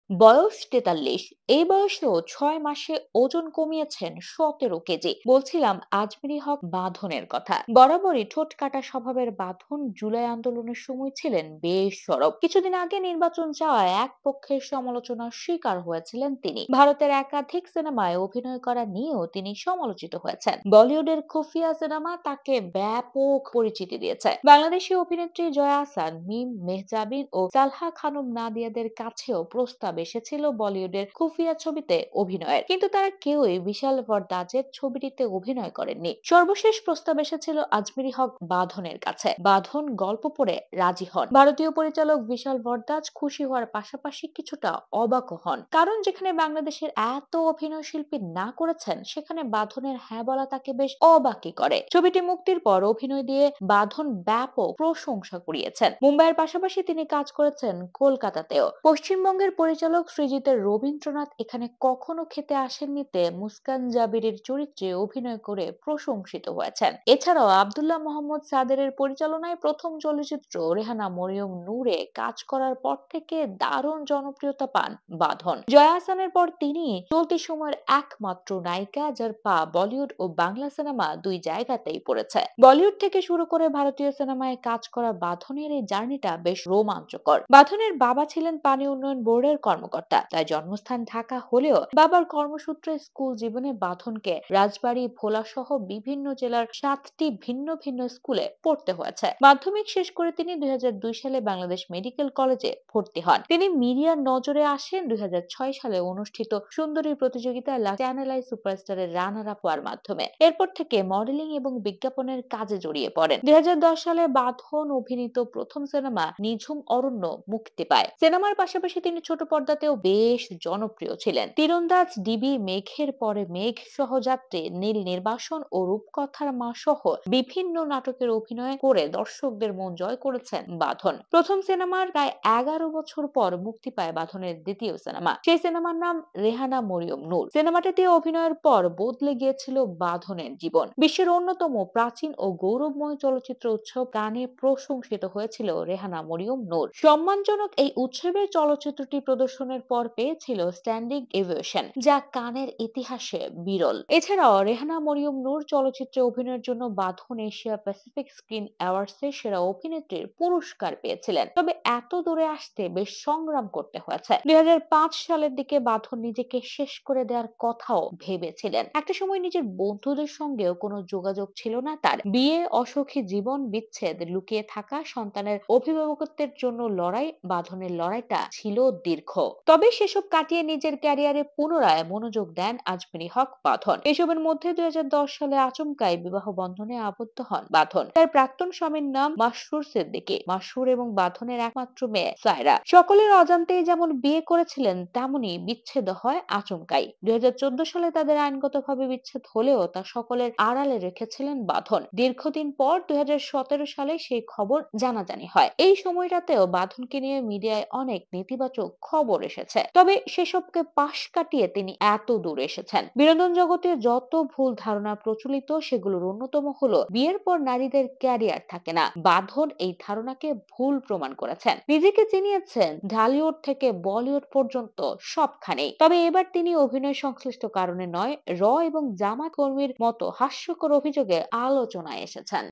বয়স ৪৩। এই বয়সেও ৬ মাসে ওজন কমিয়েছেন ১৭ কেজি। বলছিলাম আজমেরি হক বাঁধনের কথা। বরাবরই ঠোঁট কাটা স্বভাবের বাঁধন জুলাই আন্দোলনের সময় ছিলেন বেশ সরব। কিছুদিন আগে নির্বাচন চাওয়ায় এক পক্ষের সমালোচনার শিকার হয়েছিলেন তিনি। ভারতের একাধিক সিনেমায় অভিনয় করা নিয়েও তিনি সমালোচিত হয়েছেন। বলিউডের খুফিয়া সিনেমা তাকে ব্যাপক পরিচিতি দিয়েছে। বাংলাদেশি অভিনেত্রী জয়া আহসান, মিম, মেহজাবিন ও সালহা খানম নাদিয়াদের কাছেও প্রস্তাব এসেছিল বলিউডের খুফিয়া ছবিতে অভিনয়ের, কিন্তু তারা কেউই বিশাল বরদাজের ছবিটিতে অভিনয় করেননি। সর্বশেষ প্রস্তাব এসেছিল আজমেরি হক বাঁধনের কাছে। বাঁধন গল্প পড়ে রাজি হন। ভারতীয় পরিচালক বিশাল বরদাজ খুশি হওয়ার পাশাপাশি কিছুটা অবাকও হন, কারণ যেখানে বাংলাদেশের এত অভিনয় শিল্পী না করেছেন, সেখানে বাঁধনের হ্যাঁ বলা তাকে বেশ অবাকই করে। ছবিটি মুক্তির পর অভিনয় দিয়ে বাঁধন ব্যাপক প্রশংসা কুড়িয়েছেন। মুম্বাইয়ের পাশাপাশি তিনি কাজ করেছেন কলকাতাতেও। পশ্চিমবঙ্গের পরিচালক সৃজিতের রবীন্দ্রনাথ এখানে কখনো খেতে আসেননিতে মুস্কান জাবিরের চরিত্রে অভিনয় করে প্রশংসিত হয়েছেন। এছাড়াও আব্দুল্লাহ মোহাম্মদ সাদেরের পরিচালনায় প্রথম চলচ্চিত্র রেহানা মরিয়ম নূরে কাজ করার পর থেকে দারুণ জনপ্রিয়তা পান বাঁধন। জয়া আহসানের পর তিনি চলতি সময়ের একমাত্র নায়িকা যার পা বলিউড ও বাংলা সিনেমা দুই জায়গাতেই পড়েছে। বলিউড থেকে শুরু করে ভারতীয় সিনেমায় কাজ করা বাঁধনের এই জার্নিটা বেশ রোমাঞ্চকর। বাঁধনের বাবা ছিলেন পানি উন্নয়ন বোর্ডের কর্মকর্তা। তার জন্মস্থান ঢাকা হলেও বাবার কর্মসূত্রে স্কুল জীবনে বাঁধনকে রাজবাড়ী, ভোলা সহ বিভিন্ন জেলার 7টি ভিন্ন ভিন্ন স্কুলে পড়তে হয়েছে। মাধ্যমিক শেষ করে তিনি 2002 সালে বাংলাদেশ মেডিকেল কলেজে ভর্তি হন। তিনি মিডিয়ার নজরে আসেন 2006 সালে অনুষ্ঠিত সুন্দরী প্রতিযোগিতায় চ্যানেল আই সুপারস্টারের রানার আপ হওয়ার মাধ্যমে। এরপর থেকে মডেলিং এবং বিজ্ঞাপনের কাজে জড়িয়ে পড়েন। 2010 সালে বাঁধন অভিনীত প্রথম সিনেমা নিঝুম অরণ্য মুক্তি পায়। সিনেমার পাশাপাশি তিনি ছোট পর্দাতেও বেশ জনপ্রিয় ছিলেন। তীরন্দাজ, ডিবি, মেঘের পরে মেঘ, সহযাত্রী, নীল নির্বাসন ও রূপকথার মা সহ বিভিন্ন নাটকের অভিনয় করে দর্শকদের মন জয় করেছেন বাঁধন। প্রথম সিনেমার প্রায় 11 বছর পর মুক্তি পায় বাঁধনের দ্বিতীয় সিনেমা। সেই সিনেমার নাম রেহানা মরিয়ম নূর। সিনেমাটিতে অভিনয়ের পর বদলে গিয়েছিল বাঁধনের জীবন। বিশ্বের অন্যতম প্রাচীন ও গৌরবময় চলচ্চিত্র উৎসব কানে প্রশংসিত হয়েছিল রেহানা মরিয়ম নূর। সম্মানজনক এই উৎসবে চলচ্চিত্রটি প্রদর্শনের পর পেয়েছিল স্ট্যান্ডিং এভিয়েশন, যা কানের ইতিহাসে বিরল। এছাড়াও রেহানা মরিয়ম নূর চলচ্চিত্রে অভিনয়ের জন্য বাঁধন এশিয়া প্যাসিফিক স্ক্রিন অ্যাওয়ার্ডসে সেরা অভিনেত্রীর পুরস্কার পেয়েছিলেন। তবে এত দূরে আসতে বেশ সংগ্রাম করতে হয়েছে। 2005 সালের দিকে বাঁধন নিজেকে শেষ করে দেওয়ার কথাও ভেবেছিলেন। একটা সময় নিজের বন্ধুদের সঙ্গেও কোনো যোগাযোগ ছিল না তার। বিয়ে, অসুখী জীবন, বিচ্ছেদ, লুকিয়ে থাকা সন্তানের অভিভাবকত্বের জন্য লড়াই, বাঁধনের লড়াইটা ছিল দীর্ঘ। তবে সেসব কাটিয়ে নিজের ক্যারিয়ারে পুনরায় মনোযোগ দেন আজমেরি হক বাঁধন। এসবের মধ্যে 2010 সালে আচমকাই বিবাহ বন্ধনে আবদ্ধ হন বাঁধন। তার প্রাক্তন স্বামীর নাম মাসরুর সিদ্দিকী। মাসরুর এবং বাঁধনের একমাত্র মেয়ে সায়রা। সকলের অজান্তেই যেমন বিয়ে করেছিলেন, তেমনি বিচ্ছেদ হয় আচমকাই। 2014 সালে তাদের আইনগতভাবে বিচ্ছেদ হলেও তা সকলের আড়ালে রেখেছিলেন বাঁধন। দীর্ঘদিন পর 2017 সালে সেই খবর জানাজানি হয়। এই সময়টাতেও বাঁধনকে নিয়ে মিডিয়ায় অনেক নেতিবাচক খবর এসেছে। তবে সেসবকে পাশ কাটিয়ে তিনি এত দূর এসেছেন। বিনোদন জগতে যত ভুল ধারণা প্রচলিত, সেগুলোর অন্যতম হলো বিয়ের পর নারীদের ক্যারিয়ার থাকে না। বাঁধন এই ধারণাকে ভুল প্রমাণ করেছেন। নিজেকে চিনিয়েছেন ঢালিউড থেকে বলিউড পর্যন্ত সবখানেই। তবে এবার তিনি অভিনয় সংশ্লিষ্ট কারণে নয়, র এবং জামাত কর্মীর মতো হাস্যকর অভিযোগে আলোচনায় এসেছেন।